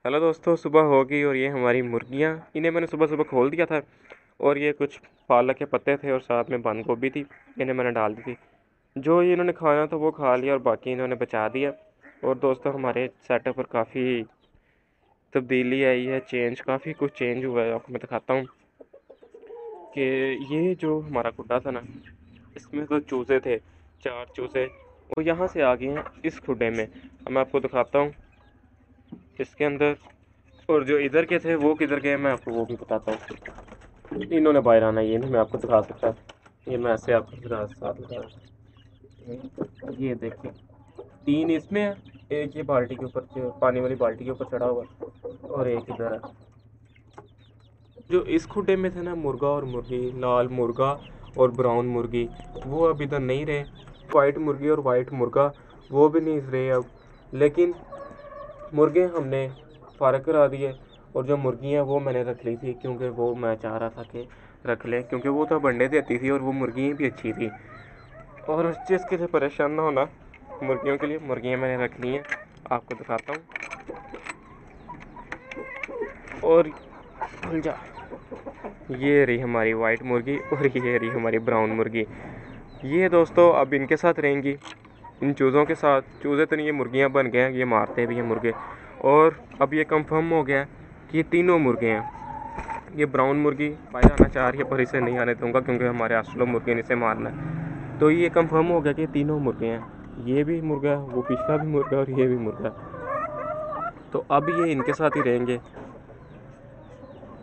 Hello दोस्तों, सुबह हो गई और ये हमारी मुर्गियाँ, इन्हें मैंने सुबह सुबह खोल दिया था। और ये कुछ पालक के पत्ते थे और साथ में बंद गोभी थी, इन्हें मैंने डाल दी थी। जो ये इन्होंने खाना था वो खा लिया और बाकी इन्होंने बचा दिया। और दोस्तों, हमारे सेटअप पर काफ़ी तब्दीली आई है, काफ़ी कुछ चेंज हुआ है। आपको मैं दिखाता हूँ कि ये जो हमारा खुड्डा था ना, इसमें तो चूज़े थे, 4 चूज़े वो यहाँ से आ गए हैं इस खुड्डे में। अब मैं आपको दिखाता हूँ इसके अंदर। और जो इधर के थे वो किधर गए मैं आपको वो भी बताता हूँ। इन्होंने बाहर आना, ये नहीं मैं आपको दिखा सकता। ये मैं ऐसे आपको दिखा साथ दिखा रहा हूँ। ये देखिए, 3 इसमें है, एक ये बाल्टी के ऊपर पानी वाली बाल्टी के ऊपर चढ़ा हुआ है और एक इधर है। जो इस खुड्डे में थे ना, मुर्गा और मुर्गी, लाल मुर्गा और ब्राउन मुर्गी, वो अब इधर नहीं रहे। वाइट मुर्गी और वाइट मुर्गा वो भी नहीं रहे अब। लेकिन मुर्गे हमने फ़ारग करा दिए और जो मुर्गी हैं वो मैंने रख ली थी, क्योंकि वो मैं चाह रहा था कि रख लें, क्योंकि वो तो अंडे देती थी और वो मुर्गियाँ भी अच्छी थी। और उस चीज़ के लिए परेशान ना होना, मुर्गियों के लिए मुर्गियाँ मैंने रख ली हैं। आपको दिखाता हूँ। और खुल जा, ये रही हमारी वाइट मुर्गी और ये रही हमारी ब्राउन मुर्गी। ये दोस्तों अब इनके साथ रहेंगी, इन चूज़ों के साथ। चूज़े तो नहीं, ये मुर्गियाँ बन गए हैं, ये मारते भी हैं मुर्गे। और अब ये कंफर्म हो गया कि ये तीनों मुर्गे हैं। ये ब्राउन मुर्गी बाहर आना चाह रही है पर इसे नहीं आने दूंगा, क्योंकि हमारे असलो मुर्गे ने इसे मारना है। तो ये कंफर्म हो गया कि तीनों मुर्गे हैं, ये भी मुर्गा, वो पिछला भी मुर्गा और ये भी मुर्गा। तो अब ये इनके साथ ही रहेंगे,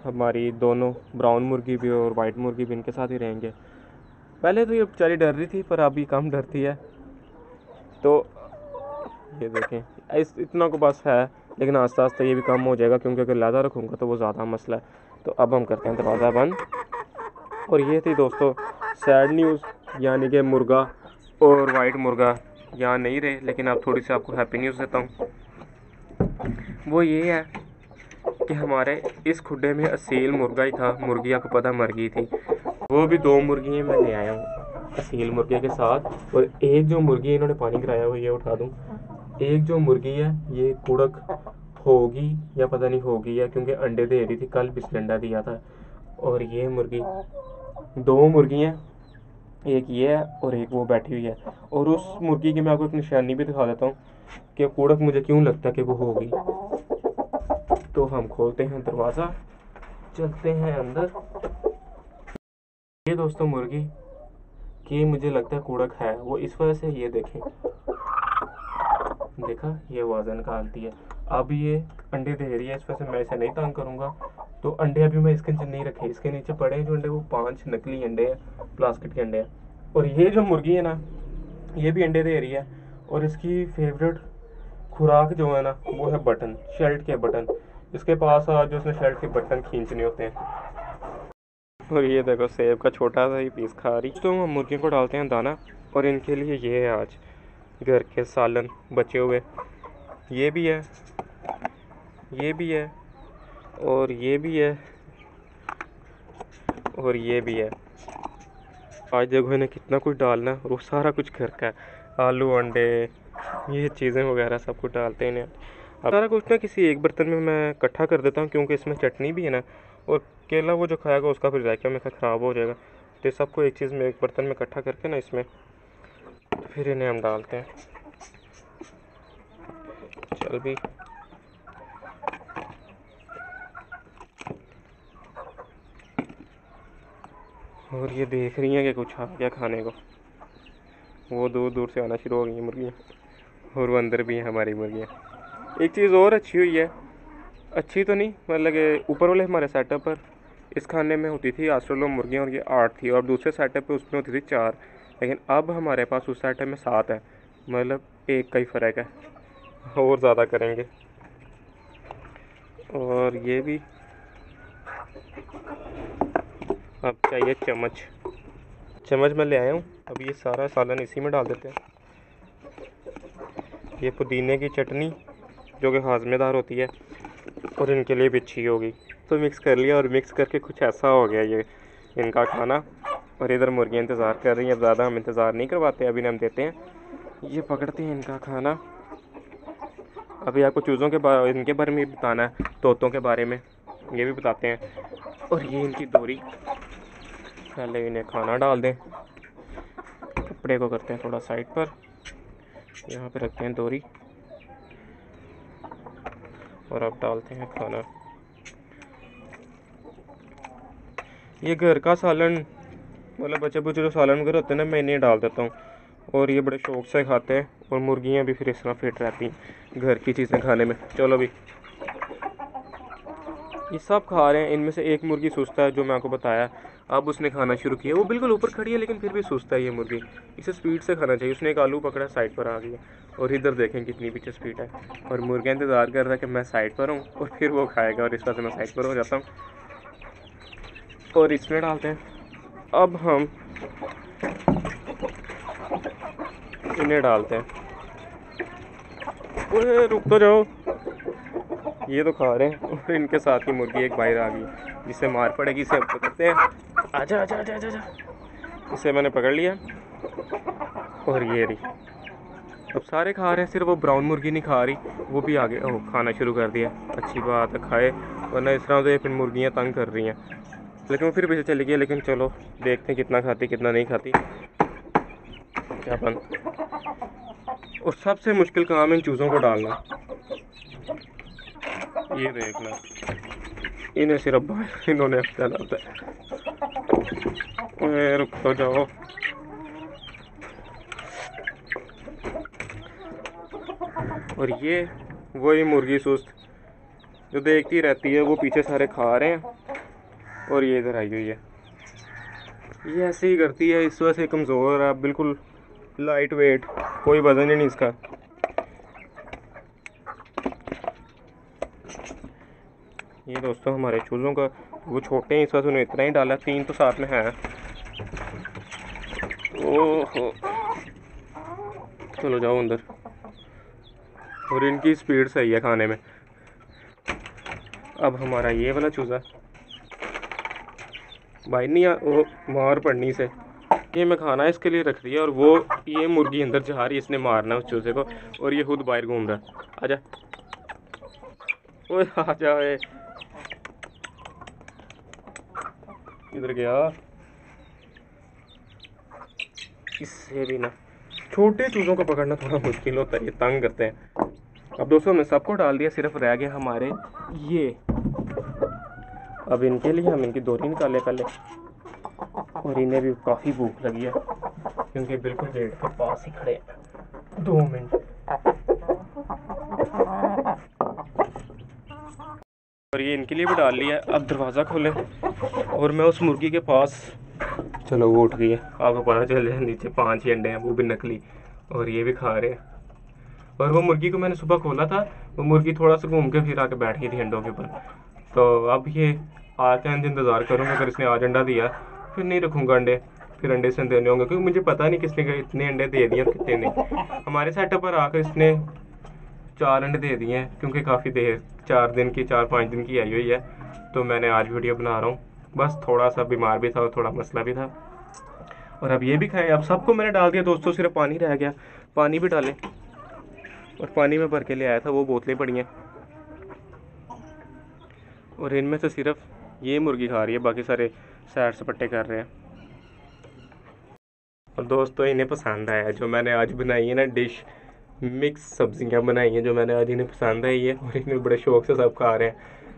हमारी दोनों ब्राउन मुर्गी भी और वाइट मुर्गी भी इनके साथ ही रहेंगे। पहले तो ये बेचारी डर रही थी पर अभी कम डरती है। तो ये देखें, इस इतना को बस है, लेकिन आस्ता आस्ता ये भी कम हो जाएगा, क्योंकि अगर ज़्यादा रखूँगा तो वो ज़्यादा मसला है। तो अब हम करते हैं दरवाज़ा बंद। और ये थी दोस्तों सैड न्यूज़, यानी कि मुर्गा और वाइट मुर्गा यहाँ नहीं रहे। लेकिन अब थोड़ी सी आपको हैप्पी न्यूज़ देता हूँ। वो ये है कि हमारे इस खुड्डे में असील मुर्गा ही था, मुर्गियाँ को पता मर गई थी। वो भी 2 मुर्गियाँ मैं ले आया हूँ असील मुर्गे के साथ। और एक जो मुर्गी इन्होंने पानी कराया हुआ, ये उठा दूँ। एक जो मुर्गी है ये कुड़क होगी या पता नहीं होगी, या क्योंकि अंडे दे रही थी, कल भी इसने अंडा दिया था। और ये मुर्गी, 2 मुर्गी हैं, एक ये है और एक वो बैठी हुई है। और उस मुर्गी की मैं आपको एक निशानी भी दिखा देता हूँ कि कुड़क मुझे क्यों लगता है कि वो होगी। तो हम खोलते हैं दरवाज़ा, चलते हैं अंदर। ये दोस्तों मुर्गी की मुझे लगता है कुड़क है, वो इस वजह से, ये देखें, देखा, ये वजन निकालती है। अब ये अंडे दे रही है, इस वजह से मैं इसे नहीं तंग करूँगा। तो अंडे अभी मैं इसके नीचे नहीं रखे, इसके नीचे पड़े हैं जो अंडे, वो 5 नकली अंडे हैं, प्लास्टिक के अंडे हैं। और ये जो मुर्गी है ना, ये भी अंडे दे रही है। और इसकी फेवरेट खुराक जो है ना, वो है बटन, शर्ट के बटन। इसके पास आज जो उसने शर्ट के बटन खींचने होते हैं। और ये देखो, सेब का छोटा सा ही पीस खा रही। तो हम मुर्गियों को डालते हैं दाना, और इनके लिए ये है आज घर के सालन बचे हुए। ये भी है, ये भी है, और ये भी है, और ये भी है। आज देखो इन्हें कितना कुछ डालना है, और वो सारा कुछ घर का है। आलू, अंडे, ये चीज़ें वगैरह सब कुछ डालते हैं इन्हें। अब सारा कुछ ना किसी एक बर्तन में मैं इकट्ठा कर देता हूँ, क्योंकि इसमें चटनी भी है ना, और केला वो जो खाएगा उसका फिर जायका में ख़राब हो जाएगा। तो सबको एक चीज़ में, एक बर्तन में इकट्ठा करके ना इसमें, तो फिर इन्हें हम डालते हैं। चल भी, और ये देख रही हैं कि कुछ आ गया खाने को। वो दूर दूर से आना शुरू हो गई हैं मुर्गियाँ, और वो अंदर भी हैं हमारी मुर्गियाँ। एक चीज़ और अच्छी हुई है, अच्छी तो नहीं, मतलब कि ऊपर वाले हमारे सेटअप पर इस खाने में होती थी ऑस्ट्रेलो मुर्गियाँ, और ये 8 थी, और दूसरे सेटअप पे उसमें होती थी 4। लेकिन अब हमारे पास उस सेटअप में 7 है, मतलब एक का ही फ़र्क है। और ज़्यादा करेंगे। और ये भी, अब चाहिए चम्मच। चम्मच मैं ले आया हूँ। अब ये सारा सालन इसी में डाल देते हैं। ये पुदीने की चटनी जो कि हाजमेदार होती है, और इनके लिए भी अच्छी होगी। तो मिक्स कर लिया, और मिक्स करके कुछ ऐसा हो गया ये इनका खाना। और इधर मुर्गियाँ इंतज़ार कर रही हैं। अब ज़्यादा हम इंतज़ार नहीं करवाते, अभी हम देते हैं, ये पकड़ते हैं इनका खाना। अभी आपको चूज़ों के बारे इनके बारे में भी बताना है, तोतों के बारे में ये भी बताते हैं। और ये इनकी दोरी, पहले इन्हें खाना डाल दें, कपड़े को करते हैं थोड़ा साइड पर, यहाँ पे रखते हैं दोरी और अब डालते हैं खाना। ये घर का सालन, मतलब बच्चे बच्चे जो सालन वगैरह होते हैं ना, मैं इन्हें डाल देता हूँ और ये बड़े शौक से खाते हैं। और मुर्गियाँ भी फिर इस तरह फिट रहती हैं घर की चीज़ें खाने में। चलो भी ये सब खा रहे हैं। इनमें से एक मुर्गी सुस्त है जो मैं आपको बताया, अब उसने खाना शुरू किया। वो बिल्कुल ऊपर खड़ी है लेकिन फिर भी सुस्त है ये मुर्गी, इसे स्पीड से खाना चाहिए। उसने एक आलू पकड़ा, साइड पर आ गई है और इधर देखें कितनी पीछे स्पीड है। और मुर्गा इंतज़ार कर रहा है कि मैं साइड पर हूँ और फिर वो खाएगा, और इस वजह से मैं साइड पर हो जाता हूँ और इसमें डालते हैं। अब हम इन्हें डालते हैं। ओए रुक तो जाओ, ये तो खा रहे हैं और इनके साथ ही मुर्गी एक बाहर आ गई जिससे मार पड़ेगी। इसे अब पकड़ते हैं, आजा आजा आजा आजा आजा। इसे मैंने पकड़ लिया और ये रही। अब सारे खा रहे हैं, सिर्फ वो ब्राउन मुर्गी नहीं खा रही, वो भी आगे खाना शुरू कर दिया। अच्छी बात है, खाए, वरना इस तरह से फिर मुर्गियाँ तंग कर रही हैं। लेकिन वो फिर पीछे चली गई। लेकिन चलो देखते हैं कितना खाती कितना नहीं खाती, क्या बन। और सबसे मुश्किल काम है इन चूज़ों को डालना। ये देखना, इन्हें सिर्फ बाहर इन्होंने अपना डालता है। रुक तो जाओ, और ये वही मुर्गी सुस्त जो देखती रहती है, वो पीछे सारे खा रहे हैं और ये इधर आई हुई है। ये ऐसे ही करती है, इस वजह से कमज़ोर है, बिल्कुल लाइट वेट, कोई वजन ही नहीं इसका। ये दोस्तों हमारे चूज़ों का, वो छोटे हैं इस वजह से उन्हें इतना ही डाला, 3 तो साथ में है। ओहो, चलो जाओ अंदर। और इनकी स्पीड सही है खाने में। अब हमारा ये वाला चूज़ा भाई नहीं वो मार पड़नी से, ये मैं खाना इसके लिए रख दिया। और वो ये मुर्गी अंदर जा रही है, इसने मारना उस चूज़े को, और ये खुद बाहर घूम रहा है। आजा ओए आजा, इधर गया। इससे भी ना, छोटे चूज़ों को पकड़ना थोड़ा मुश्किल होता है, ये तंग करते हैं। अब दोस्तों हमने सबको डाल दिया, सिर्फ रह गया हमारे ये। अब इनके लिए हम इनकी दोरी निकाले पहले, और इन्हें भी काफ़ी भूख लगी है क्योंकि बिल्कुल गेट के पास ही खड़े हैं। 2 मिनट। और ये इनके लिए भी डाल लिया। अब दरवाज़ा खोलें और मैं उस मुर्गी के पास, चलो वो उठ गई है, आपको पता चल जाए नीचे 5 ही अंडे हैं, वो भी नकली, और ये भी खा रहे हैं। और वो मुर्गी को मैंने सुबह खोला था, वो मुर्गी थोड़ा सा घूम के फिर आके बैठ गई थी अंडों के ऊपर। तो अब ये आज का इंतज़ार करूँगा, अगर इसने आज अंडा दिया फिर नहीं रखूँगा अंडे, फिर अंडे से देने होंगे, क्योंकि मुझे पता नहीं किसने इतने अंडे दे दिए और कितने नहीं। हमारे सेटअप पर आकर इसने 4 अंडे दे दिए हैं, क्योंकि काफ़ी देर 4 दिन की 4-5 दिन की आई हुई है। तो मैंने आज वीडियो बना रहा हूँ, बस थोड़ा सा बीमार भी था और थोड़ा मसला भी था। और अब ये भी खाएं। अब सबको मैंने डाल दिया दोस्तों, सिर्फ पानी रह गया, पानी भी डालें। और पानी में भर के ले आया था, वो बोतलें पड़ी हैं। और इनमें से सिर्फ ये मुर्गी खा रही है, बाकी सारे सैर सपट्टे कर रहे हैं। और दोस्तों इन्हें पसंद आया जो मैंने आज बनाई है ना डिश, मिक्स सब्जियां बनाई हैं जो मैंने आज, इन्हें पसंद आई है और इन्हें बड़े शौक से सब खा रहे हैं।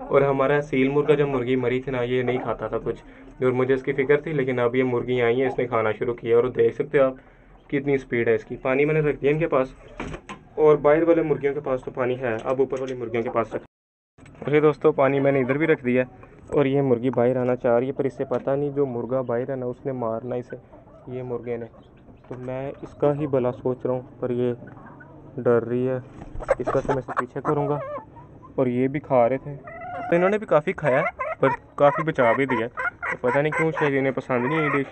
और हमारा सील मुर्गा जब मुर्गी मरी थी ना, ये नहीं खाता था कुछ, और मुझे इसकी फ़िक्र थी। लेकिन अब ये मुर्गी आई है, इसने खाना शुरू किया, और देख सकते हो आप कितनी स्पीड है इसकी। पानी मैंने रख दिया इनके पास, और बाहर वाले मुर्गियों के पास तो पानी है, अब ऊपर वाली मुर्गियों के पास रख। और ये दोस्तों पानी मैंने इधर भी रख दिया, और ये मुर्गी बाहर आना चाह रही है, पर इससे पता नहीं जो मुर्गा बाहर है ना, उसने मारना इसे, ये मुर्गे ने। तो मैं इसका ही भला सोच रहा हूँ, पर ये डर रही है, इस वजह से मैं इसे पीछे करूँगा। और ये भी खा रहे थे, तो इन्होंने भी काफ़ी खाया, पर काफ़ी बचा भी दिया। तो पता नहीं क्यों शायद इन्हें पसंद नहीं आई डिश।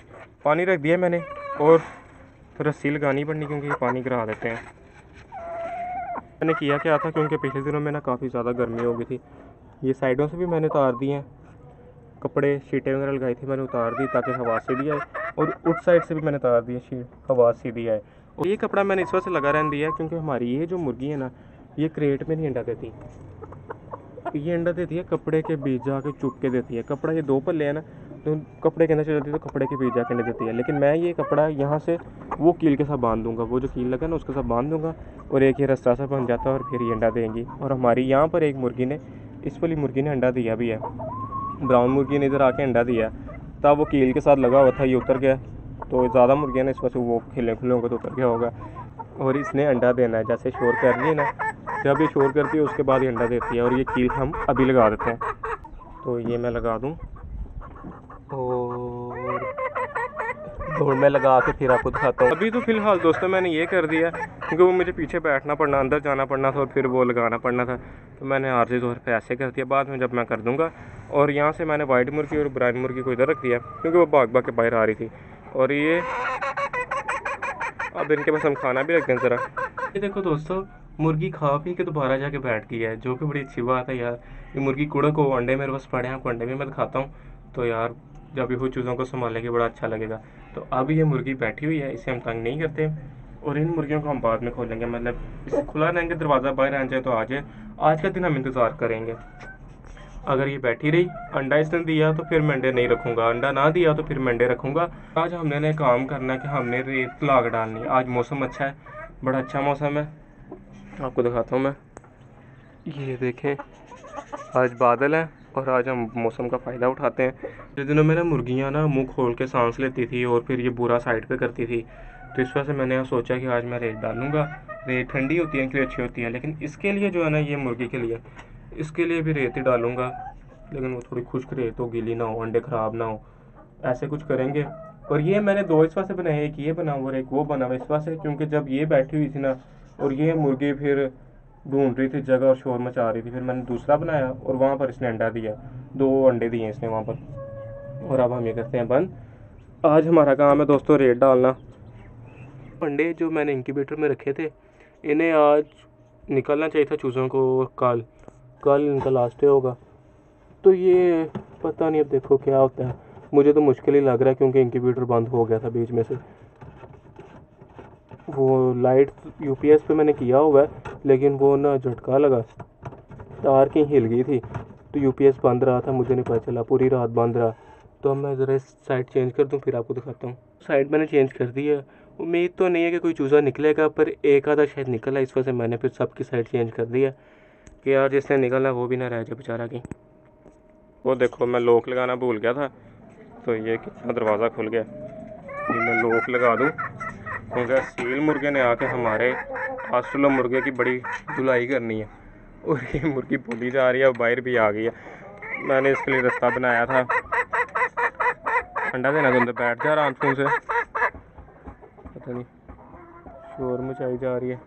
पानी रख दिया मैंने, और रस्सी लगानी पड़नी क्योंकि ये पानी गिरा देते हैं। मैंने किया क्या था, क्योंकि पिछले दिनों में ना काफ़ी ज़्यादा गर्मी हो गई थी, ये साइडों से भी मैंने उतार दिए हैं, कपड़े शीटें वगैरह लगाई थी मैंने उतार दी ताकि हवा सीधी आए, और उस साइड से भी मैंने उतार दिया शीट, हवा सीधी आए। और ये कपड़ा मैंने इस वजह से लगा रहने दिया क्योंकि हमारी ये जो मुर्गी है ना, ये क्रेट में नहीं अंडा देती, ये अंडा देती है कपड़े के बीच जाके चुप के देती है। कपड़ा ये 2 पल्ले है ना, तो कपड़े के अंदर चल जाती है तो कपड़े के बीच जाके अंडे देती है। लेकिन मैं ये कपड़ा यहाँ से वो कील के साथ बांध दूंगा, वो जो कील लगा ना उसके साथ बांध दूंगा और एक ये रास्ता सा बन जाता है और फिर ये अंडा देंगी। और हमारी यहाँ पर एक मुर्गी ने, इस वाली मुर्गी ने अंडा दिया भी है, ब्राउन मुर्गी ने इधर आके अंडा दिया, तब वो कील के साथ लगा हुआ था, ये उतर गया। तो ज़्यादा मुर्गियाँ ने इस वजह से वो खिले खुले होंगे तो उतर गया होगा। और इसने अंडा देना है, जैसे शोर कर रही है ना, जब ये शोर करती है उसके बाद ये अंडा देती है। और ये कील हम अभी लगा देते हैं, तो ये मैं लगा दूँ और मैं लगा के फिर आपको दिखाता हूँ। अभी तो फ़िलहाल दोस्तों मैंने ये कर दिया क्योंकि वो मुझे पीछे बैठना पड़ना, अंदर जाना पड़ना था और फिर वो लगाना पड़ना था, तो मैंने आर्जी तौर पे ऐसे कर दिया। बाद में जब मैं कर दूँगा। और यहाँ से मैंने वाइट मुर्गी और ब्राउन मुर्गी को इधर रख दिया क्योंकि वो भाग भाग के बाहर आ रही थी। और ये अब इनके पास हम खाना भी रखते हैं ज़रा। ये देखो दोस्तों, मुर्गी खा पी के दोबारा जाके बैठ गई है, जो कि बड़ी अच्छी बात है यार। ये मुर्गी कुड़क हो, अंडे मेरे पास पड़े हैं, आपको अंडे भी मैं दिखाता हूँ। तो यार जब ये चीज़ों को संभालेंगे बड़ा अच्छा लगेगा। तो अब ये मुर्गी बैठी हुई है, इसे हम तंग नहीं करते और इन मुर्गियों को हम बाद में खोलेंगे, मतलब इसे खुला रहेंगे, दरवाज़ा बाहर आ जाए तो आ जाए। आज का दिन हम इंतज़ार करेंगे। अगर ये बैठी रही, अंडा इसने दिया तो फिर मैं अंडे नहीं रखूँगा, अंडा ना दिया तो फिर मैं अंडे रखूँगा। आज हमने ने काम करना है कि हमने रेत लाग डालनी है। आज मौसम अच्छा है, बड़ा अच्छा मौसम है, आपको दिखाता हूँ मैं। ये देखें, आज बादल है और आज हम मौसम का फ़ायदा उठाते हैं। पिछले दिनों में ना मुर्गियाँ ना मुंह खोल के सांस लेती थी और फिर ये बुरा साइड पे करती थी, तो इस वजह से मैंने सोचा कि आज मैं रेत डालूँगा। रेत ठंडी होती है, इनके लिए अच्छी होती है, लेकिन इसके लिए जो है ना, ये मुर्गी के लिए, इसके लिए भी रेत ही डालूँगा, लेकिन वो थोड़ी खुश्क रेत हो, गीली ना हो, अंडे ख़राब ना हो, ऐसे कुछ करेंगे। और ये मैंने 2 इस वजह से बनाए, एक ये बना और एक वो बना हुआ इस वजह से, क्योंकि जब ये बैठी हुई थी ना और ये मुर्गी फिर ढूंढ रही थी जगह और शोर मचा रही थी, फिर मैंने दूसरा बनाया और वहाँ पर इसने अंडा दिया, 2 अंडे दिए इसने वहाँ पर। और अब हम ये करते हैं बंद। आज हमारा काम है दोस्तों रेत डालना। अंडे जो मैंने इंक्यूबेटर में रखे थे, इन्हें आज निकलना चाहिए था चूज़ों को, कल इनका लास्ट डे होगा। तो ये पता नहीं, अब देखो क्या होता है। मुझे तो मुश्किल ही लग रहा है क्योंकि इंक्यूबेटर बंद हो गया था बीच में से। वो लाइट यूपीएस पे मैंने किया हुआ है, लेकिन वो ना झटका लगा, तार कहीं हिल गई थी, तो यूपीएस बंद रहा था, मुझे नहीं पता चला, पूरी रात बंद रहा। तो अब मैं ज़रा साइड चेंज कर दूं फिर आपको दिखाता हूँ। साइड मैंने चेंज कर दी है। उम्मीद तो नहीं है कि कोई चूज़ा निकलेगा, पर एक आधा शायद निकला, इस वजह से मैंने फिर सबकी साइड चेंज कर दी है कि यार जिसने निकलना वो भी ना रह जाए बेचारा की। वो देखो, मैं लॉक लगाना भूल गया था, तो ये कितना दरवाज़ा खुल गया। ये मैं लॉक लगा दूँ क्योंकि सील मुर्गे ने आके हमारे ऑस्ट्रेलिया मुर्गे की बड़ी धुलाई करनी है। और ये मुर्गी बोली जा रही है, बाहर भी आ गई है। मैंने इसके लिए रास्ता बनाया था, अंडा देना तो अंदर बैठ जा आराम से, पता नहीं शोर मचाई जा रही है।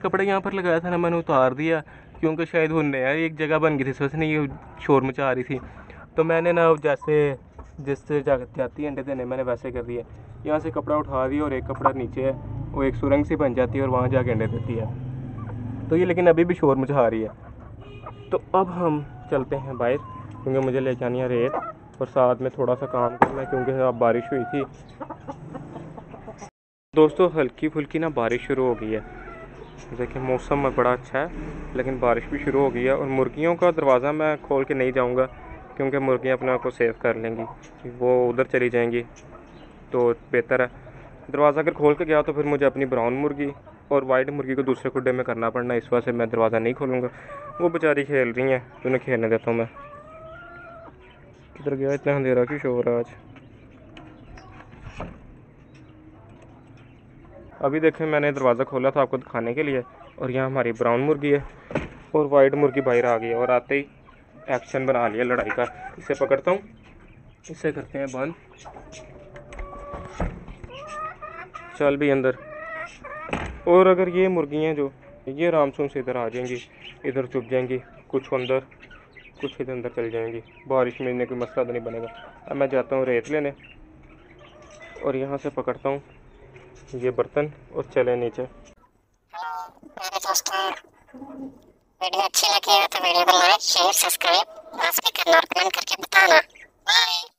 कपड़े यहाँ पर लगाया था ना, मैंने उतार दिया क्योंकि शायद वो नया एक जगह बन गई थी, सोच नहीं ये शोर मचा रही थी। तो मैंने ना जैसे जिससे जाती है अंडे देने, मैंने वैसे कर दिया। यहाँ से कपड़ा उठा दिया और एक कपड़ा नीचे है, वो एक सुरंग सी बन जाती है और वहाँ जाके अंडे देती है। तो ये लेकिन अभी भी शोर मचा रही है। तो अब हम चलते हैं बाहर क्योंकि मुझे ले जानी है रेत और साथ में थोड़ा सा काम करना है क्योंकि अब बारिश हुई थी। दोस्तों हल्की फुल्की ना बारिश शुरू हो गई है, देखिए मौसम में बड़ा अच्छा है, लेकिन बारिश भी शुरू हो गई है। और मुर्गियों का दरवाज़ा मैं खोल के नहीं जाऊंगा क्योंकि मुर्गियां अपने आप को सेव कर लेंगी, वो उधर चली जाएंगी, तो बेहतर है। दरवाज़ा अगर खोल के गया तो फिर मुझे अपनी ब्राउन मुर्गी और वाइट मुर्गी को दूसरे खुड्डे में करना पड़ना, इस वजह से मैं दरवाज़ा नहीं खोलूँगा। वो बेचारी खेल रही हैं तो उन्हें खेलने देता हूँ मैं। किधर गया इतना अंधेरा क्यों शोर है आज। अभी देखें मैंने दरवाज़ा खोला था आपको दिखाने के लिए, और यहाँ हमारी ब्राउन मुर्गी है और वाइट मुर्गी बाहर आ गई है और आते ही एक्शन बना लिया लड़ाई का। इसे पकड़ता हूँ, इसे करते हैं बंद, चल भी अंदर। और अगर ये मुर्गियाँ जो ये आराम से इधर आ जाएंगी, इधर चुप जाएंगी, कुछ अंदर कुछ इधर अंदर चल जाएंगी, बारिश में इन्हें कोई मसला तो नहीं बनेगा। अब मैं जाता हूँ रेत लेने और यहाँ से पकड़ता हूँ ये बर्तन और चले नीचे। मेरे दोस्तों, वीडियो अच्छी लगी हो तो वीडियो को लाइक शेयर सब्सक्राइब भी करना और कमेंट करके बताना। बाय।